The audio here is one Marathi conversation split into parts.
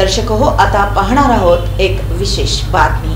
दर्शक हो, आता पाहणार आहोत एक विशेष बातमी।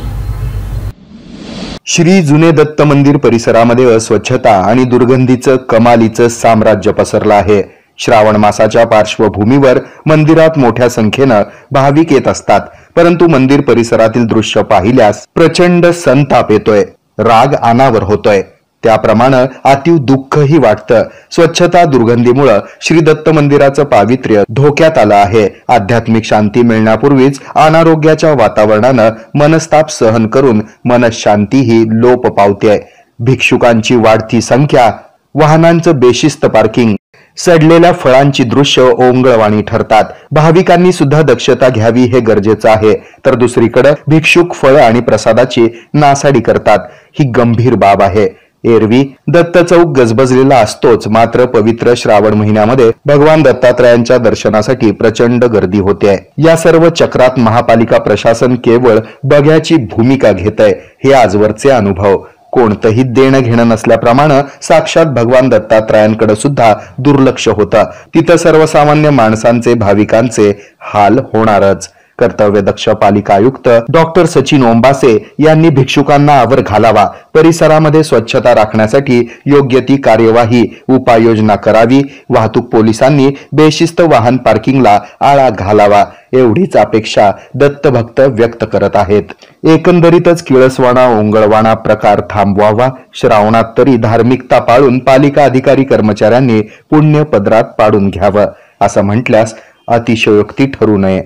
श्री जुने दत्त मंदिर परिसरामध्ये अस्वच्छता आणि दुर्गंधीचं कमालीचं साम्राज्य पसरलं आहे। श्रावण मासाच्या पार्श्वभूमीवर मंदिरात मोठ्या संख्येनं भाविक येत असतात, परंतु मंदिर परिसरातील दृश्य पाहिल्यास प्रचंड संताप येतोय, राग अनावर होतोय। त्याप्रमाणे अतीव दुःखही वाटतं। स्वच्छता दुर्गंधीमुळे श्री दत्त मंदिराचं पावित्र्य धोक्यात आलं आहे। आध्यात्मिक शांती मिळण्यापूर्वीच अनारोग्याच्या वातावरणानं मनस्ताप सहन करून मनशांतीही लोप पावते। भिक्षुकांची वाढती संख्या, वाहनांचं बेशिस्त पार्किंग, सडलेल्या फळांची दृश्य ओंगळवाणी ठरतात। भाविकांनी सुद्धा दक्षता घ्यावी हे गरजेचं आहे। तर दुसरीकडे भिक्षुक फळ आणि प्रसादाची नासाडी करतात, ही गंभीर बाब आहे। एरवी दत्त चौक गजबजलेला असतोच, मात्र पवित्र श्रावण महिन्यामध्ये भगवान दत्तात्रयांच्या दर्शनासाठी प्रचंड गर्दी होते। या सर्व चक्रात महापालिका प्रशासन केवळ बघ्याची भूमिका घेतंय, हे आजवरचे अनुभव। कोणतंही देणं घेणं नसल्याप्रमाणे साक्षात भगवान दत्तात्रयांकडे सुद्धा दुर्लक्ष होतं। तिथं सर्वसामान्य माणसांचे, भाविकांचे हाल होणारच। कर्तव्यदक्ष पालिका आयुक्त डॉक्टर सचिन ओंबासे यांनी भिक्षुकांना आवर घालावा, परिसरामध्ये स्वच्छता राखण्यासाठी योग्य ती कार्यवाही उपाययोजना करावी, वाहतूक पोलिसांनी बेशिस्त वाहन पार्किंगला आळा घालावा, एवढीच अपेक्षा दत्तभक्त व्यक्त करत आहेत। एकंदरीतच किळसवाणा ओंगळवाणा प्रकार थांबवावा। श्रावणात तरी धार्मिकता पाळून पालिका अधिकारी कर्मचाऱ्यांनी पुण्य पदरात पाडून घ्यावं, असं म्हटल्यास अतिशयोक्ती ठरू नये।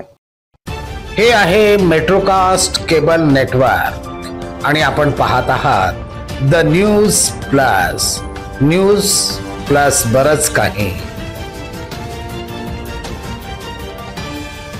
हे आहे मेट्रोकास्ट केबल नेटवर्क आणि आपण पाहत आहात द न्यूज प्लस बरच काही।